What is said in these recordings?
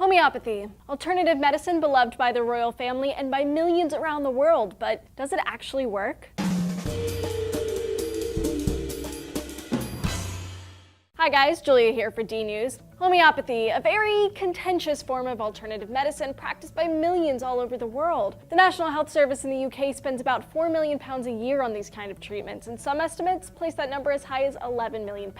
Homeopathy, alternative medicine beloved by the royal family and by millions around the world, but does it actually work? Hi guys, Julia here for D News. Homeopathy, a very contentious form of alternative medicine practiced by millions all over the world. The National Health Service in the UK spends about £4 million a year on these kind of treatments, and some estimates place that number as high as £11 million,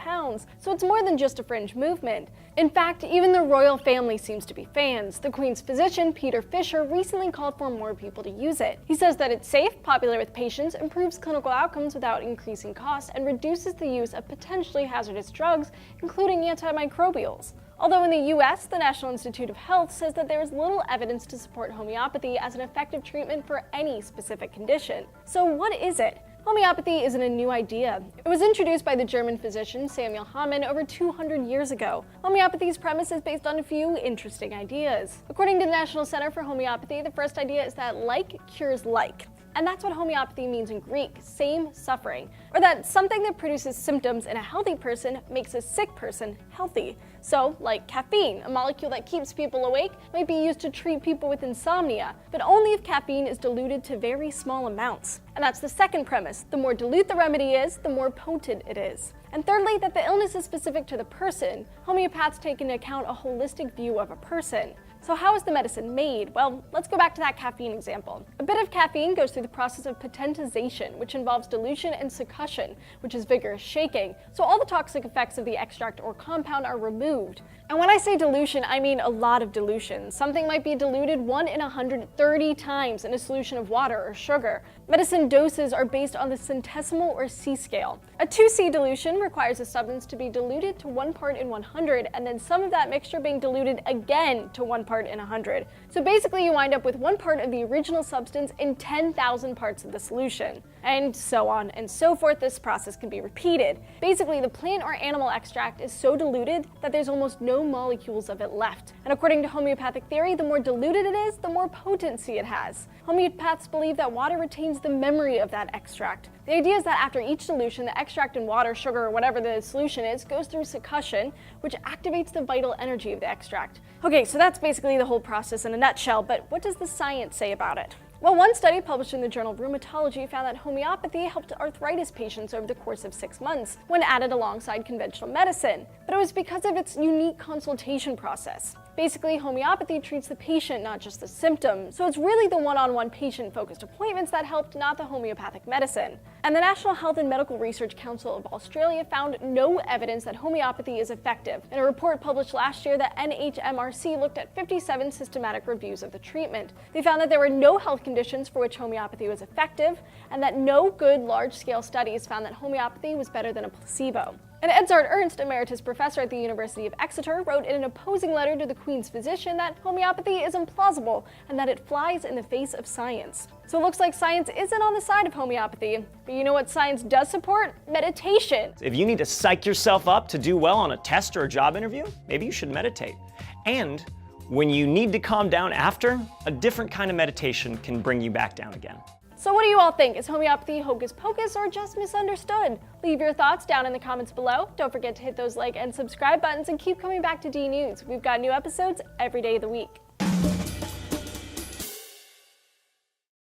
so it's more than just a fringe movement. In fact, even the royal family seems to be fans. The Queen's physician, Peter Fisher, recently called for more people to use it. He says that it's safe, popular with patients, improves clinical outcomes without increasing costs, and reduces the use of potentially hazardous drugs, including antimicrobials. Although in the US, the National Institute of Health says that there is little evidence to support homeopathy as an effective treatment for any specific condition. So what is it? Homeopathy isn't a new idea. It was introduced by the German physician Samuel Hahnemann over 200 years ago. Homeopathy's premise is based on a few interesting ideas. According to the National Center for Homeopathy, the first idea is that like cures like. And that's what homeopathy means in Greek, same suffering, or that something that produces symptoms in a healthy person makes a sick person healthy. So, like caffeine, a molecule that keeps people awake, might be used to treat people with insomnia, but only if caffeine is diluted to very small amounts. And that's the second premise. The more dilute the remedy is, the more potent it is. And thirdly, that the illness is specific to the person. Homeopaths take into account a holistic view of a person. So how is the medicine made? Well, let's go back to that caffeine example. A bit of caffeine goes through the process of potentization, which involves dilution and succussion, which is vigorous shaking. So all the toxic effects of the extract or compound are removed. And when I say dilution, I mean a lot of dilution. Something might be diluted 1 in 130 times in a solution of water or sugar. Medicine doses are based on the centesimal or C scale. A 2C dilution requires a substance to be diluted to 1 part in 100, and then some of that mixture being diluted again to 1 part in 100. So basically you wind up with 1 part of the original substance in 10,000 parts of the solution. And so on and so forth. This process can be repeated. Basically, the plant or animal extract is so diluted that there's almost no molecules of it left. And according to homeopathic theory, the more diluted it is, the more potency it has. Homeopaths believe that water retains the memory of that extract. The idea is that after each dilution, the extract in water, sugar, or whatever the solution is, goes through succussion, which activates the vital energy of the extract. Okay, so that's basically the whole process in a nutshell, but what does the science say about it? Well, one study published in the journal Rheumatology found that homeopathy helped arthritis patients over the course of 6 months when added alongside conventional medicine. But it was because of its unique consultation process. Basically, homeopathy treats the patient, not just the symptom, so it's really the one-on-one patient-focused appointments that helped, not the homeopathic medicine. And the National Health and Medical Research Council of Australia found no evidence that homeopathy is effective. In a report published last year, the NHMRC looked at 57 systematic reviews of the treatment. They found that there were no health conditions for which homeopathy was effective, and that no good large-scale studies found that homeopathy was better than a placebo. And Edzard Ernst, emeritus professor at the University of Exeter, wrote in an opposing letter to the Queen's physician that homeopathy is implausible and that it flies in the face of science. So it looks like science isn't on the side of homeopathy. But you know what science does support? Meditation. If you need to psych yourself up to do well on a test or a job interview, maybe you should meditate. And when you need to calm down after, a different kind of meditation can bring you back down again. So what do you all think? Is homeopathy hocus pocus or just misunderstood? Leave your thoughts down in the comments below. Don't forget to hit those like and subscribe buttons and keep coming back to D News. We've got new episodes every day of the week.